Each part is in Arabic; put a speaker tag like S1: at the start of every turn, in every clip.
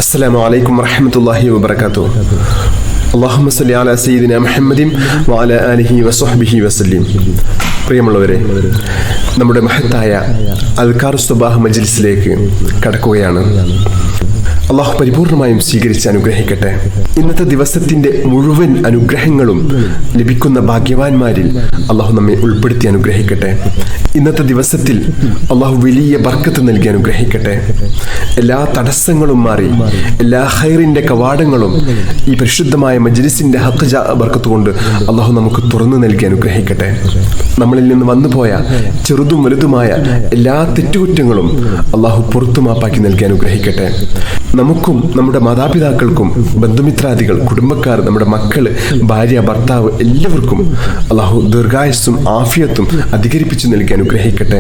S1: അസ്സലാമു അലൈക്കും വറഹ്മത്തുള്ളാഹി വബറകാതുഹു. അല്ലാഹുമ്മ സ്വല്ലി അലാ സയ്യിദിനാ മുഹമ്മദിൻ വഅലാ ആലിഹി വസ്വഹ്ബിഹി വസല്ലം. പ്രിയമുള്ളവരെ, നമ്മുടെ മഹത്തായ അദ്കാറുസ് സ്വബാഹ് മജ്ലിസിലേക്ക് കടക്കുകയാണ്. അള്ളാഹു പരിപൂർണമായും സ്വീകരിച്ച് അനുഗ്രഹിക്കട്ടെ. ഇന്നത്തെ ദിവസത്തിന്റെ മുഴുവൻ അനുഗ്രഹങ്ങളും ലഭിക്കുന്ന ഭാഗ്യവാന്മാരിൽ അള്ളാഹു നമ്മെ ഉൾപ്പെടുത്തി അനുഗ്രഹിക്കട്ടെ. ഇന്നത്തെ ദിവസത്തിൽ അള്ളാഹു വലിയ ബർക്കത്ത് നൽകി അനുഗ്രഹിക്കട്ടെ. എല്ലാ തടസ്സങ്ങളും മാറി എല്ലാ ഖൈറിന്റെ കവാടങ്ങളും ഈ പരിശുദ്ധമായ മജ്ലിസിന്റെ ഹഖ് ബർക്കത്ത് കൊണ്ട് അള്ളാഹു നമുക്ക് തുറന്നു നൽകി അനുഗ്രഹിക്കട്ടെ. നമ്മളിൽ നിന്ന് വന്നുപോയ ചെറുതും വലുതുമായ എല്ലാ തെറ്റുകുറ്റങ്ങളും അള്ളാഹു പുറത്തു മാപ്പാക്കി നൽകി അനുഗ്രഹിക്കട്ടെ. നമുക്കും നമ്മുടെ മാതാപിതാക്കൾക്കും ബന്ധുമിത്രാദികൾ, കുടുംബക്കാർ, നമ്മുടെ മക്കള്, ഭാര്യ, ഭർത്താവ് എല്ലാവർക്കും അള്ളാഹു ദീർഘായുസ്സും ആഫിയത്തും അധികരിപ്പിച്ചു നൽകി അനുഗ്രഹിക്കട്ടെ.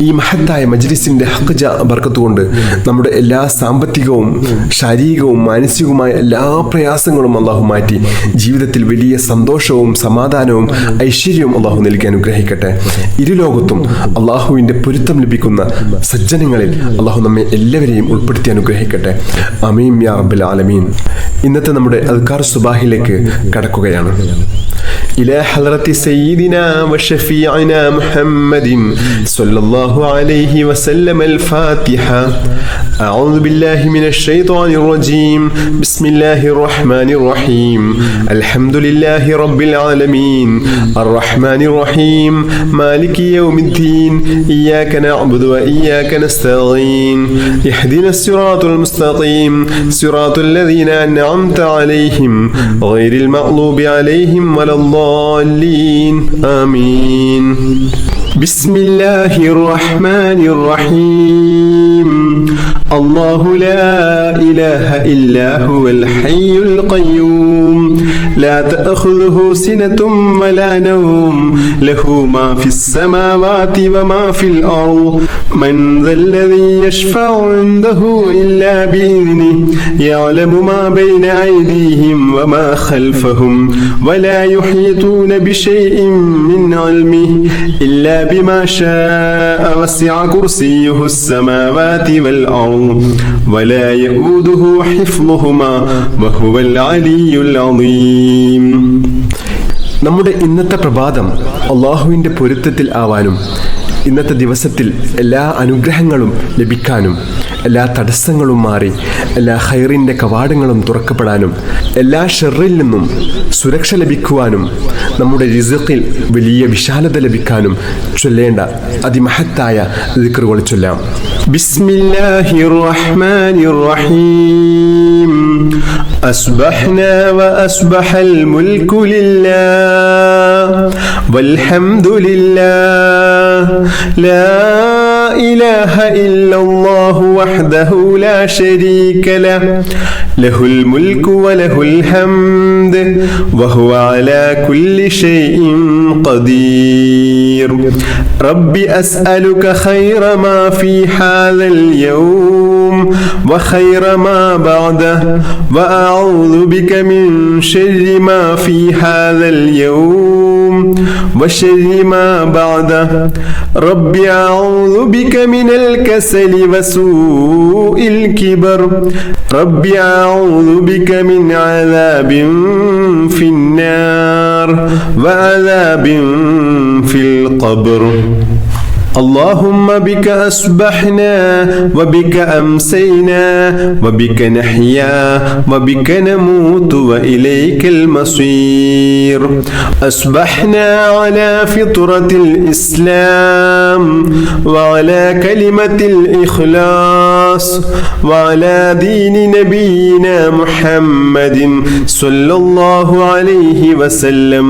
S1: ഈ മഹത്തായ മജ്ലിസിന്റെ ഹഖ് ബർക്കത്ത് കൊണ്ട് നമ്മുടെ എല്ലാ സാമ്പത്തികവും ശാരീരികവും മാനസികവുമായ എല്ലാ പ്രയാസങ്ങളും അള്ളാഹു മാറ്റി ജീവിതത്തിൽ വലിയ സന്തോഷവും സമാധാനവും ഐശ്വര്യവും അള്ളാഹു നൽകി അനുഗ്രഹിക്കട്ടെ. ഇരുലോകത്തും അള്ളാഹുവിന്റെ പൊരുത്തം ലഭിക്കുന്ന സജ്ജനങ്ങളിൽ അള്ളാഹു നമ്മെ എല്ലാവരെയും ഉൾപ്പെടുത്തി അനുഗ്രഹിക്കട്ടെ. ആമീൻ യാ റബ്ബൽ ആലമീൻ. ഇന്നത്തെ നമ്മുടെ അദ്കാർ സുബാഹിലേക്ക് കടക്കുകയാണ്. إلى حضرة سيدنا وشفيعنا محمد صلى الله عليه وسلم الفاتحة. أعوذ بالله من الشيطان الرجيم. بسم الله الرحمن الرحيم. الحمد لله رب العالمين الرحمن الرحيم مالك يوم الدين إياك نعبد وإياك نستعين اهدنا الصراط المستقيم صراط الذين أنعمت عليهم غير المغضوب عليهم ولا الضالين آمين. بسم الله الرحمن الرحيم. الله لا إله إلا هو الحي القيوم لا تأخذه سنة ولا نوم له ما في السماوات وما في الأرض من ذا الذي يشفع عنده إلا بإذنه يعلم ما بين أيديهم وما خلفهم ولا يحيطون بشيء من علمه إلا بما شاء وسع كرسيه السماوات والأرض ولا يؤوده حفظهما وهو العلي العظيم. നമ്മുടെ ഇന്നത്തെ പ്രഭാതം അള്ളാഹുവിൻ്റെ പൊരുത്തത്തിൽ ആവാനും ഇന്നത്തെ ദിവസത്തിൽ എല്ലാ അനുഗ്രഹങ്ങളും ലഭിക്കാനും എല്ലാ തടസ്സങ്ങളും മാറി എല്ലാ ഖൈറിൻ്റെ കവാടങ്ങളും തുറക്കപ്പെടാനും എല്ലാ ഷർറിൽ നിന്നും സുരക്ഷ ലഭിക്കുവാനും നമ്മുടെ റിസ്ഖിൽ വലിയ വിശാലത ലഭിക്കാനും ചൊല്ലേണ്ട അതിമഹത്തായ ദിക്റുകൾ ചൊല്ലാം. ബിസ്മില്ലാഹിർ റഹ്മാനിർ റഹീം. അസ്ബഹ്നാ വഅസ്ബഹൽ മുൽക്കു ലില്ലാഹ് വൽഹംദുലില്ലാഹ് ലാ ഇലാഹ ഇല്ലല്ലാഹു വഹ്ദഹു ലാ ശരീക ലഹു ലഹുൽ മുൽക്കു വലഹുൽ ഹംദ് വഹുവ അലാ കുല്ലി ഷൈഇൻ ഖദീർ. റബ്ബി അസ്അലുക ഖൈറ മാ ഫീ ഹാദൽ യൗം വഖൈറ മാ ബഅദഹു വഅഊദു ബിക മിൻ ശർരി മാ ഫീ ഹാദൽ യൗം വശർരി മാ ബഅദഹു. റബ്ബി അഊദു ബിക മിനൽ കസലി വസൂഇൽ കിബർ. റബ്ബി അഊദു ബിക മിൻ അദാബിൻ ഫിന്നാർ വഅദാബിൻ ഫിൽ ഖബ്ർ. اللهم بك أصبحنا وبك أمسينا وبك نحيا وبك نموت وإليك المصير. أصبحنا على فطرة الإسلام وعلى كلمة الإخلاص وعلى دين نبينا محمد صلى الله عليه وسلم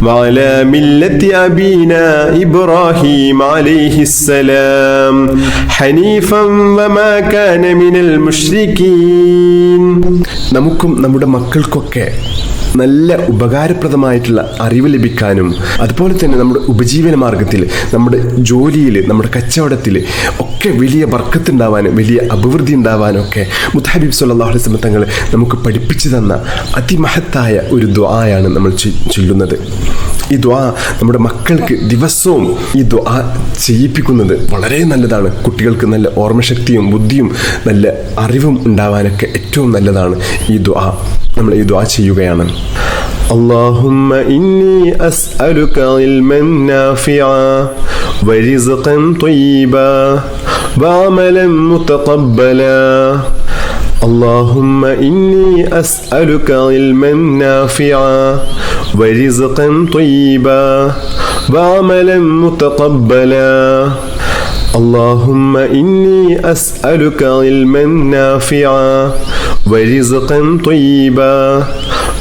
S1: وعلى ملة أبينا إبراهيم عليه السلام حنيفا وما كان من المشركين. നമുക്കും നമ്മുടെ മക്കൾക്കൊക്കെ നല്ല ഉപകാരപ്രദമായിട്ടുള്ള അറിവ് ലഭിക്കാനും അതുപോലെ തന്നെ നമ്മുടെ ഉപജീവന മാർഗത്തിൽ, നമ്മുടെ ജോലിയിൽ, നമ്മുടെ കച്ചവടത്തിൽ ഒക്കെ വലിയ ബർക്കത്ത് ഉണ്ടാവാനും വലിയ അഭിവൃദ്ധി ഉണ്ടാവാനും ഒക്കെ മുത്തഹബീബ് സ്വല്ലല്ലാഹു അലൈഹി വസല്ലം തങ്ങൾ നമുക്ക് പഠിപ്പിച്ചു തന്ന അതിമഹത്തായ ഒരു ദുആയാണ് നമ്മൾ ചൊല്ലുന്നത്. ഈ ദുആ നമ്മുടെ മക്കൾക്ക് ദിവസവും ഈ ദുആ ചെയ്യിപ്പിക്കുന്നത് വളരെ നല്ലതാണ്. കുട്ടികൾക്ക് നല്ല ഓർമ്മശക്തിയും ബുദ്ധിയും നല്ല അറിവും ഉണ്ടാവാനൊക്കെ ഏറ്റവും നല്ലതാണ് ഈ ദുആ. നമ്മൾ ഈ ദുആ ചെയ്യുകയാണ്. اللهم إني أسألك علما نافعا ورزقا طيبا وعملا متقبلا. اللهم إني أسألك علما نافعا ورزقا طيبا وعملا متقبلا. اللهم إني أسألك علما نافعا ورزقا طيبا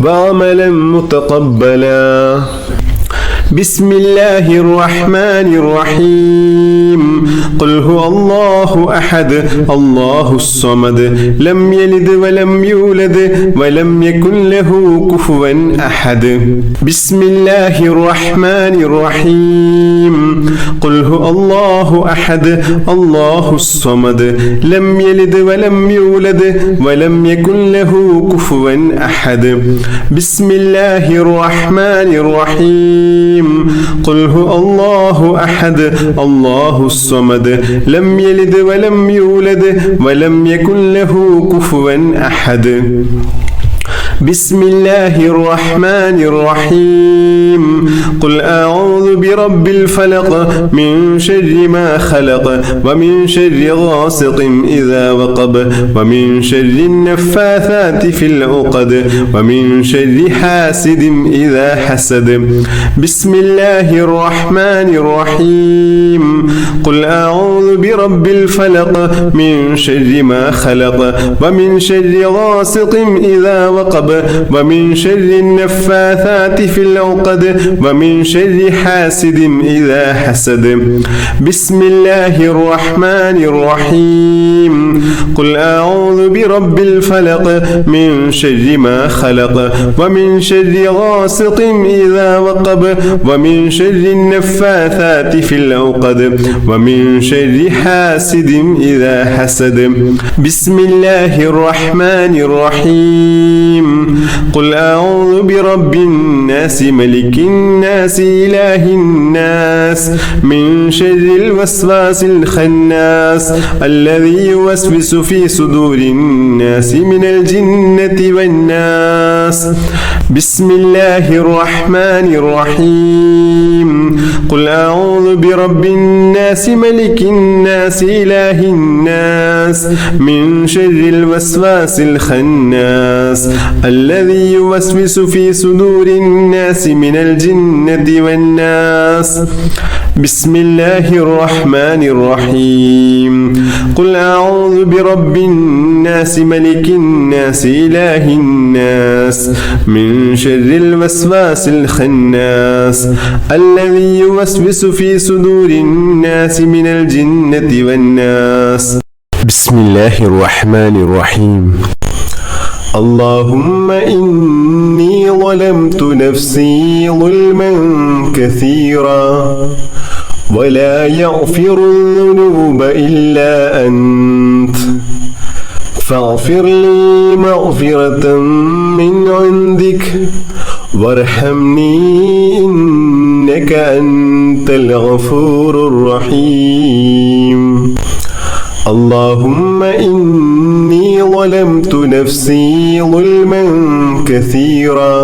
S1: وعملا متقبلا. بسم الله الرحمن الرحيم. قل هو الله أحد الله الصمد لم يلد ولم يولد ولم يكن له كفوا أحد. بسم الله الرحمن الرحيم. قل هو الله أحد الله الصمد لم يلد ولم يولد ولم يكن له كفوا أحد. بسم الله الرحمن الرحيم. قل هو الله أحد الله الصمد لم يلد ولم يولد ولم يكن له كفوا أحد. بسم الله الرحمن الرحيم. قل أعوذ برب الفلق من شر ما خلق ومن شر غاسق إذا وقب ومن شر النفاثات في العقد ومن شر حاسد إذا حسد. بسم الله الرحمن الرحيم. قل أعوذ برب الفلق من شر ما خلق ومن شر غاسق إذا وقب ومن شر النفاثات في العقد ومن شر حاسد إذا حسد. بسم الله الرحمن الرحيم. قل أعوذ برب الفلق من شر ما خلق ومن شر غاسق إذا وقب ومن شر النفاثات في العقد ومن شر حاسد إذا حسد. بسم الله الرحمن الرحيم. قل أعوذ برب الناس ملك الناس إله الناس من شر الوسواس الخناس الذي يوسوس في صدور الناس من الجنة والناس. بسم الله الرحمن الرحيم. قل أعوذ برب الناس ملك الناس إله الناس من شر الوسواس الخناس الذي يوسوس في صدور الناس من الجنة والناس. بسم الله الرحمن الرحيم. قل أعوذ برب الناس ملك الناس إله الناس من شر الوسواس الخناس الذي يوسوس في صدور الناس من الجنة والناس. بسم الله الرحمن الرحيم. اللهم إني ظلمت نفسي ظلما كثيرا ولا يغفر الذنوب إلا أنت فاغفر لي مغفرة من عندك وارحمني إنك أنت الغفور الرحيم. اللهم إني ظلمت نفسي ظلما كثيرا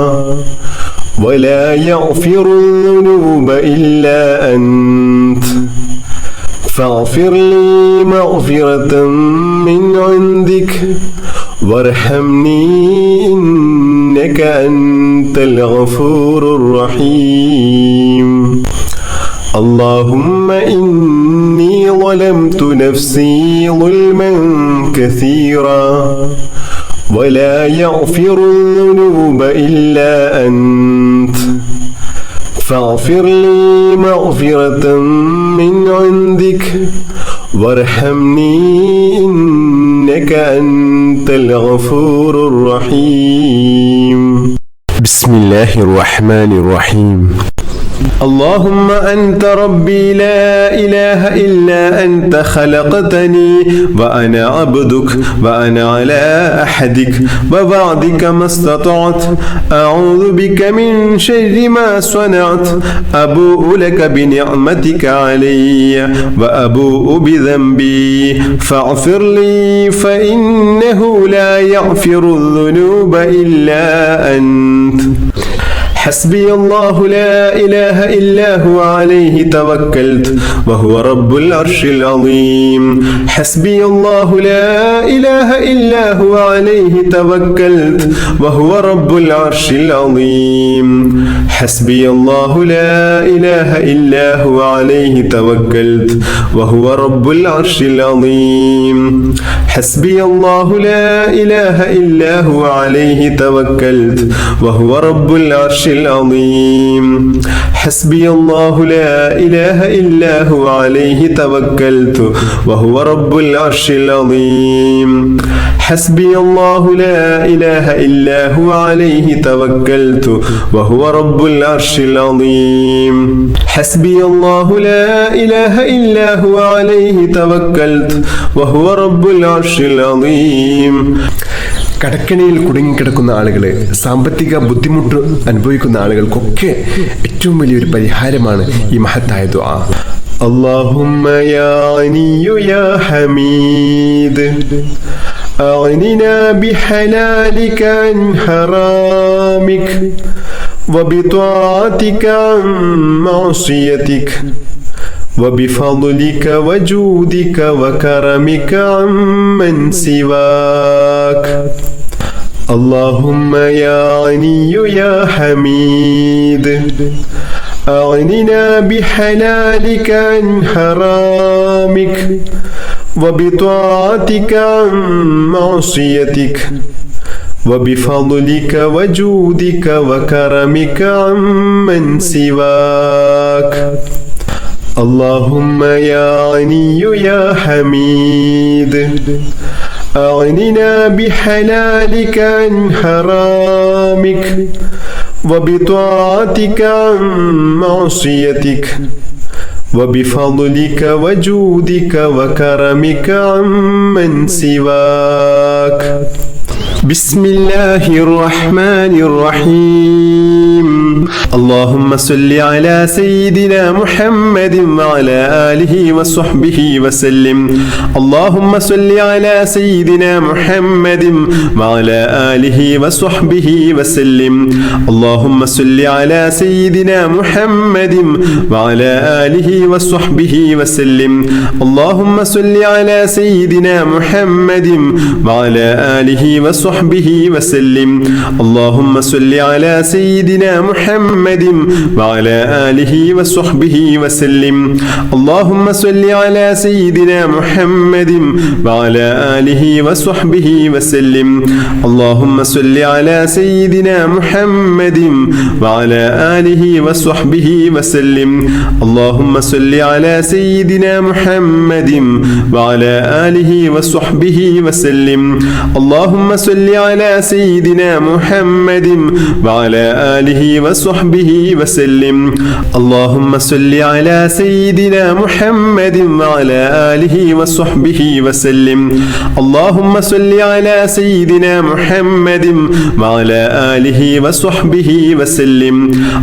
S1: ولا يغفر الذنوب إلا أنت فاغفر لي مغفرة من عندك وارحمني إنك أنت الغفور الرحيم. اللهم إني ظلمت نفسي ظلما كثيرا ولا يغفر الذنوب إلا أنت فاغفر لي مغفرة من عندك وارحمني إنك أنت الغفور الرحيم. بسم الله الرحمن الرحيم. اللهم أنت ربي لا إله إلا أنت خلقتني وأنا عبدك وأنا على أحدك ووعدك ما استطعت أعوذ بك من شر ما صنعت أبوء لك بنعمتك علي وأبوء بذنبي فاغفر لي فإنه لا يغفر الذنوب إلا أنت حسبي الله لا إله إلا هو عليه توكلت وهو رب العرش العظيم حسبي الله لا إله إلا هو عليه توكلت وهو رب العرش العظيم حسبي الله لا إله إلا هو عليه توكلت وهو رب العرش العظيم حسبي الله لا إله إلا هو عليه توكلت وهو رب العرش العظيم حسبي الله لا إله إلا هو عليه توكلت وهو رب العرش العظيم حسبي الله لا إله إلا هو عليه توكلت وهو رب العرش العظيم حسبي الله لا إله إلا هو عليه توكلت وهو رب العرش العظيم കടക്കണിയിൽ കുടുങ്ങിക്കിടക്കുന്ന ആളുകളെ, സാമ്പത്തിക ബുദ്ധിമുട്ട് അനുഭവിക്കുന്ന ആളുകൾക്കൊക്കെ ഏറ്റവും വലിയൊരു പരിഹാരമാണ് ഈ മഹത്തായ ദുആ. اللهم يا غني يا حميد أغننا بحلالك عن حرامك وبطاعتك عن معصيتك وبفضلك وجودك وكرمك عمن سواك. اللهم يا غني يا حميد أغننا بحلالك عن حرامك وبطاعتك عن معصيتك وبفضلك وجودك وكرمك عمن سواك. اللهم يا غني يا حميد أغننا بحلالك عن حرامك وبطاعتك عن معصيتك وبفضلك وجودك وكرمك عمن سواك. بسم الله الرحمن الرحيم. اللهم صل على سيدنا محمد وعلى آله وصحبه وسلم. اللهم صل على سيدنا محمد وعلى آله وصحبه وسلم. اللهم صل على سيدنا محمد وعلى آله وصحبه وسلم. اللهم صل على سيدنا محمد وعلى آله وصحبه وسلم. اللهم صل على سيدنا محمد وعلى آله وصحبه وسلم. اللهم صل على سيدنا محمد وعلى آله وصحبه وسلم. اللهم صل على سيدنا محمد وعلى آله وصحبه وسلم. اللهم صل على سيدنا محمد وعلى آله وصحبه وسلم. اللهم صل على سيدنا محمد وعلى آله وصحبه وسلم. اللهم صل على سيدنا محمد وعلى آله وصحبه وسلم. اللهم صل على سيدنا محمد وعلى آله وصحبه وسلم.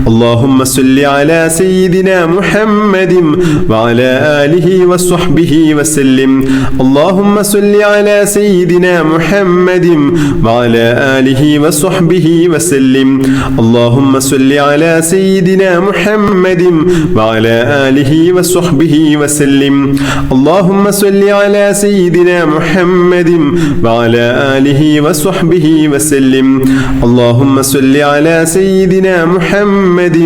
S1: اللهم صل على سيدنا محمد وعلى آله وصحبه وسلم. اللهم صل على سيدنا محمد وعلى آله وصحبه وسلم. اللهم صل على سيدنا محمد وعلى آله وصحبه وسلم. اللهم صل على سيدنا محمد وعلى آله وصحبه وسلم. اللهم صل على سيدنا محمد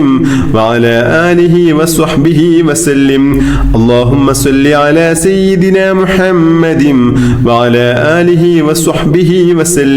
S1: وعلى آله وصحبه وسلم. اللهم صل على سيدنا محمد وعلى آله وصحبه وسلم.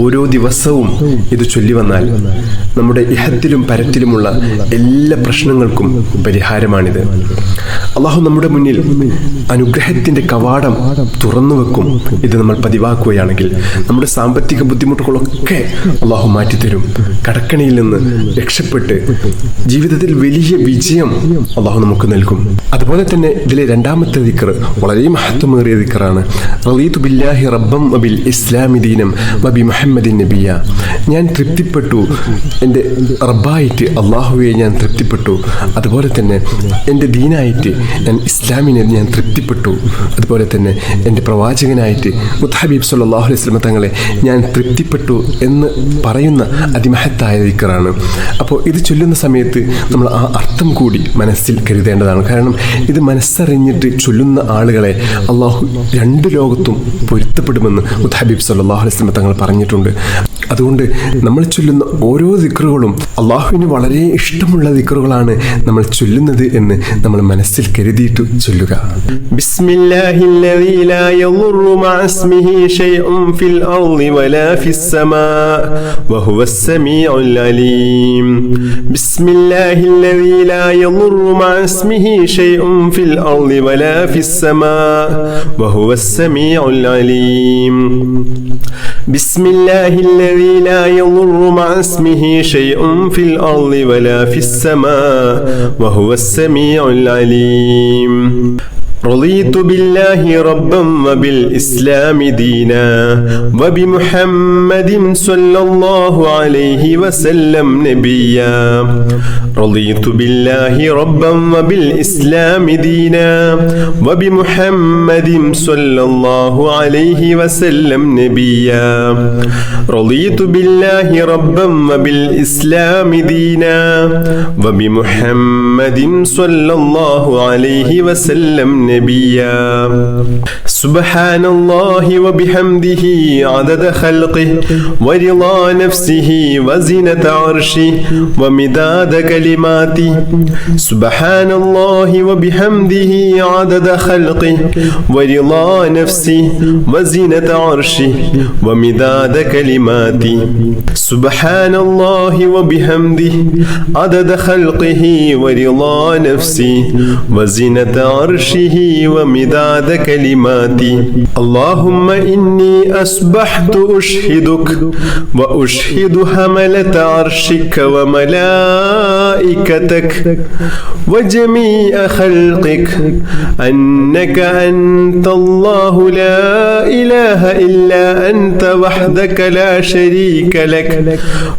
S2: ഓരോ ദിവസവും ഇത് ചൊല്ലി വന്നാൽ നമ്മുടെ ഇഹത്തിലും പരത്തിലുമുള്ള എല്ലാ പ്രശ്നങ്ങൾക്കും പരിഹാരമാണിത്. അള്ളാഹു നമ്മുടെ മുന്നിൽ അനുഗ്രഹത്തിന്റെ കവാടം തുറന്നു വെക്കും. ഇത് നമ്മൾ പതിവാക്കുകയാണെങ്കിൽ നമ്മുടെ സാമ്പത്തിക ബുദ്ധിമുട്ടുകളൊക്കെ അള്ളാഹു മാറ്റിത്തരും. കടക്കണിയിൽ നിന്ന് രക്ഷപ്പെട്ട് ജീവിതത്തിൽ വലിയ വിജയം അള്ളാഹു നമുക്ക് നൽകും. അതുപോലെ തന്നെ ഇതിലെ രണ്ടാമത്തെ ദിക്ർ വളരെ മഹത്വമേറിയ ദിക്റാണ്. റളീതു ബില്ലാഹി റബ്ബൻ വബിൽ ഇസ്ലാമി ദീനം വബി മുഹമ്മദിൻ നബിയ. ഞാൻ തൃപ്തിപ്പെട്ടു, എൻ്റെ റബ്ബായിട്ട് അള്ളാഹുവെ ഞാൻ തൃപ്തിപ്പെട്ടു. അതുപോലെ തന്നെ എൻ്റെ ദീനായിട്ട് ഞാൻ ഇസ്ലാമിനെ ഞാൻ തൃപ്തിപ്പെട്ടു. അതുപോലെ തന്നെ എൻ്റെ പ്രവാചകനായിട്ട് മുത്തഹബീബ് സല്ലല്ലാഹു അലൈഹി വസല്ലം തങ്ങളെ ഞാൻ തൃപ്തിപ്പെട്ടു എന്ന് പറയുന്ന അതിമഹത്തായ ദിക്റാണ്. അപ്പോൾ ഇത് ചൊല്ലുന്ന സമയത്ത് നമ്മൾ ആ അർത്ഥം കൂടി മനസ്സിൽ കരുതേണ്ടതാണ്. കാരണം ഇത് മനസ്സറിഞ്ഞിട്ട് ചൊല്ലുന്ന ആളുകളെ അള്ളാഹു രണ്ട് ലോകത്തും പൊരുത്തപ്പെടുമെന്ന് മുത്തഹബീബ് സല്ലല്ലാഹു അലൈഹി വസല്ലം തങ്ങൾ പറഞ്ഞിട്ടുണ്ട്. അതുകൊണ്ട് നമ്മൾ ചൊല്ലുന്ന ഓരോ ദിക്റുകളും അള്ളാഹുവിന് വളരെ ഇഷ്ടമുള്ള ദിക്റുകളാണ് നമ്മൾ ചൊല്ലുന്നത് എന്ന് നമ്മൾ മനസ്സിൽ കരുതിയിട്ട് ചൊല്ലുക.
S1: ബിസ്മില്ലാഹില്ലദീ ലാ യദുറു മഅ ഇസ്മിഹി ശൈഉൻ ഫിൽ അർളി വലാ ഫിസ് സമാ വഹുവസ് സമീഉൽ അലീം. ബിസ്മില്ലാഹില്ലദീ ലാ യദുറു മഅ ഇസ്മിഹി ശൈഉൻ ഫിൽ അർളി വലാ ഫിസ് സമാ വഹുവസ് സമീഉൽ അലീം. ബിസ്മില്ലാഹില്ലദീ ലാ യദുറു മഅ ഇസ്മിഹി ശൈഉൻ ഫിൽ അർളി വലാ ഫിസ് സമാ വഹുവസ് സമീഉൽ അലീം. رضيت بالله ربا وبالإسلام دينا وبمحمد صلى الله عليه وسلم نبيا. رضيت بالله ربا وبالإسلام دينا وبمحمد صلى الله عليه وسلم نبيا. رضيت بالله ربا وبالإسلام دينا وبمحمد صلى الله عليه وسلم نبيا. سبحان الله وبحمده عدد خلقه ورضا نفسه وزنة عرشه ومداد كلماته. سبحان الله وبحمده عدد خلقه ورضا نفسه وزنة عرشه ومداد كلماته. سبحان الله وبحمده عدد خلقه ورضا نفسه وزنة عرشه ومداد كلماتي. اللهم إني أصبحت أشهدك وأشهد حملة عرشك وملائكتك وجميع خلقك أنك أنت الله لا إله إلا أنت وحدك لا شريك لك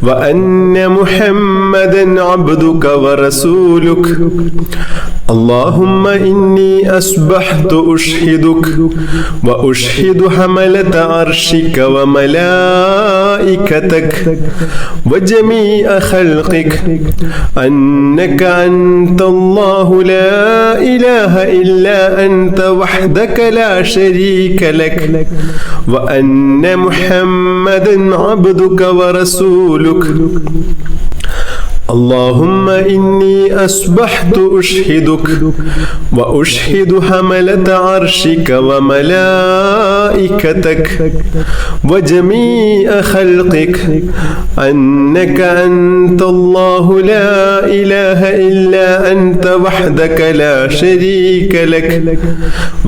S1: وأن محمدا عبدك ورسولك. اللهم إني أصبحت أشهدك وأشهد حملة عرشك وملائكتك وجميع خلقك أنك أنت الله لا إله إلا أنت وحدك لا شريك لك وأن محمدا عبدك ورسولك. اللهم إني أصبحت أشهدك وأشهد حملة عرشك وملائكتك وجميع خلقك أنك أنت الله لا إله إلا أنت وحدك لا شريك لك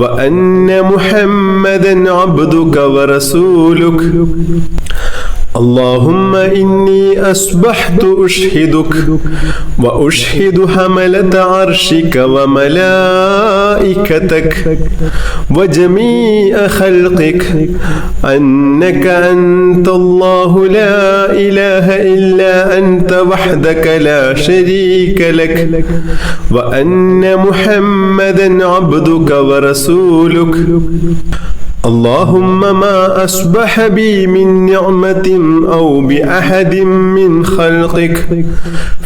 S1: وأن محمدا عبدك ورسولك. اللهم إني أصبحت أشهدك وأشهد حملة عرشك وملائكتك وجميع خلقك أنك أنت الله لا إله إلا أنت وحدك لا شريك لك وأن محمدا عبدك ورسولك. اللهم ما أصبح بي من نعمة أو بأحد من خلقك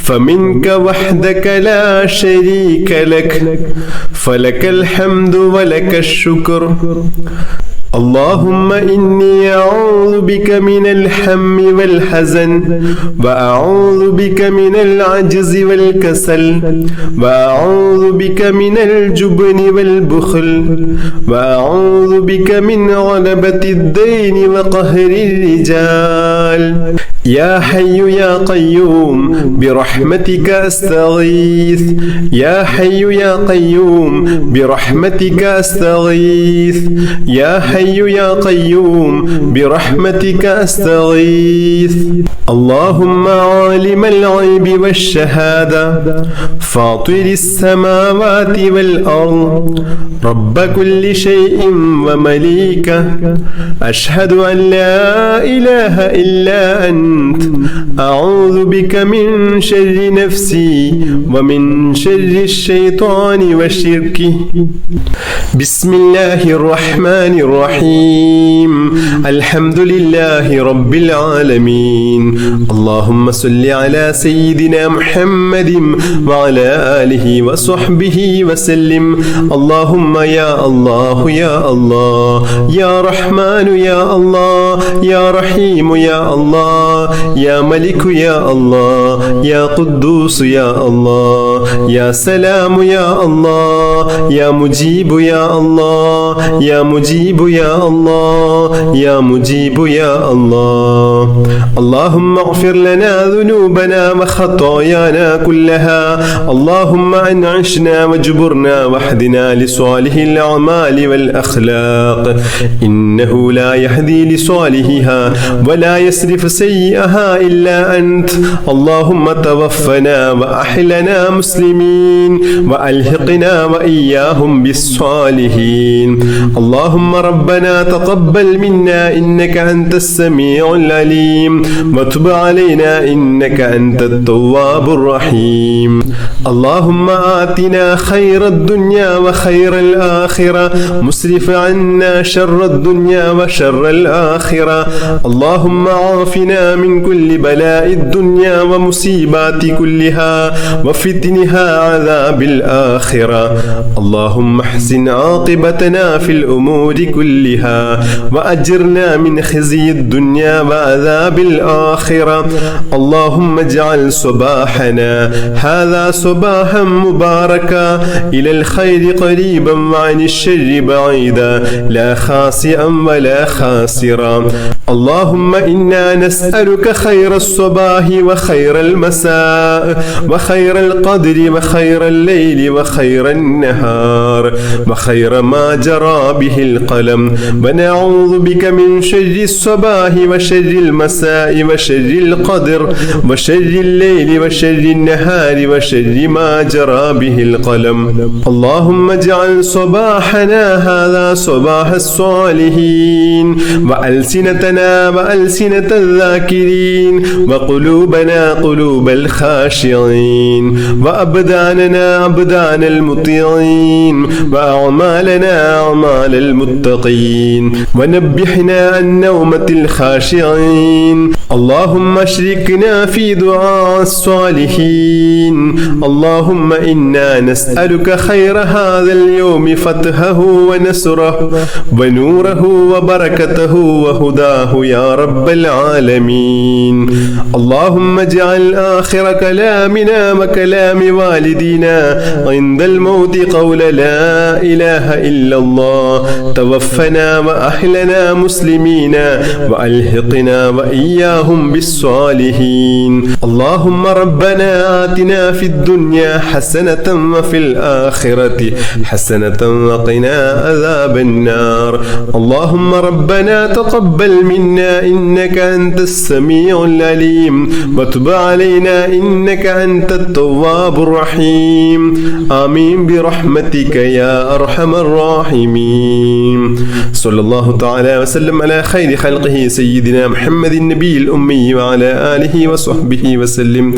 S1: فمنك وحدك لا شريك لك فلك الحمد ولك الشكر. اللهم إني أعوذ بك من الهم والحزن وأعوذ بك من العجز والكسل وأعوذ بك من الجبن والبخل وأعوذ بك من غلبة الدين وقهر الرجال يا حي يا قيوم برحمتك أستغيث يا حي يا قيوم برحمتك أستغيث يا حي يا قيوم برحمتك أستغيث اللهم عالم الغيب والشهادة فاطر السماوات والأرض رب كل شيء ومليكه أشهد أن لا إله إلا أنت أعوذ بك من شر نفسي ومن شر الشيطان وشركه بسم الله الرحمن الرحيم الحمد لله رب العالمين اللهم صل على سيدنا محمد وعلى آله وصحبه وسلم اللهم يا الله يا الله يا رحمن يا الله يا رحيم يا الله يا ملك يا الله يا قدوس يا الله يا سلام يا الله يا مجيب يا الله يا مجيب يا الله يا مجيب يا الله اللهم اغفر لنا ذنوبنا وخطايانا كلها اللهم أنعشنا واجبرنا واهدنا لصالح الأعمال والأخلاق إنه لا يهدي لصالحها ولا يصرف سيئها إلا أنت اللهم توفنا وأحلنا مسلمين وألحقنا وإياهم بالصالحين اللهم ربنا تقبل منا إنك أنت السميع العليم وتب علينا إنك أنت التواب الرحيم اللهم آتنا خير الدنيا وخير الآخرة مسرف عنا شر الدنيا وشر الآخرة اللهم عافنا من كل بلاء الدنيا ومصيبات كلها وفتنها عذاب الآخرة اللهم احسن عاقبتنا في الأمور كلها وأجرنا من خزي الدنيا وعذاب الآخرة اللهم اجعل صباحنا هذا صباحا مباركا إلى الخير قريبا وعن الشر بعيدا لا خاسئا ولا خاسرا اللهم إنا نسألك خير الصباح وخير المساء وخير القدر وخير الليل وخير النهار وخير ما جرى به القلم ونعوذ بك من شر الصباح وشر المساء وشر القدر وشر الليل وشر النهار وشر ما جرى به القلم اللهم اجعل صباحنا هذا صباح الصالحين وألسنتنا وألسنة الذاكرين وقلوبنا قلوب الخاشعين وأبداننا أبدان المطيعين وأعمالنا أعمال المتقين ونبحنا عن نومة الخاشعين اللهم اشركنا في دعاء الصالحين اللهم إنا نسألك خير هذا اليوم فتحه ونصره ونوره وبركته وهداه يا رب العالمين اللهم اجعل آخر كلامنا وكلام والدينا عند الموت قول لا إله إلا الله توفنا وأحلنا مسلمين وألحقنا وإياهم بالصالحين اللهم ربنا آتنا في الدنيا حسنة وفي الآخرة حسنة وقنا عذاب النار اللهم ربنا تقبل منا إنك أنت السميع العليم وتب علينا إنك أنت التواب الرحيم آمين برحمتك يا أرحم الراحمين صلى الله تعالى وسلم على خير خلقه سيدنا محمد النبي الأمي وعلى آله وصحبه وسلم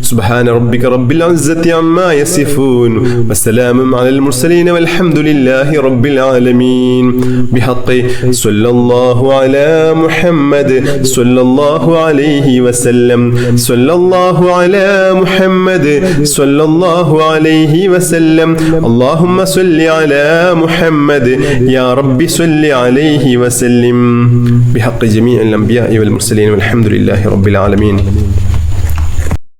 S1: سبحان ربك رب العزة عما يصفون وسلام على المرسلين والحمد لله رب العالمين بحق صلى الله على محمد صلى الله الله عليه وسلم صلى الله على محمد صلى الله عليه وسلم اللهم صل على محمد يا رب صل عليه وسلم بحق جميع الأنبياء والمرسلين والحمد لله رب العالمين.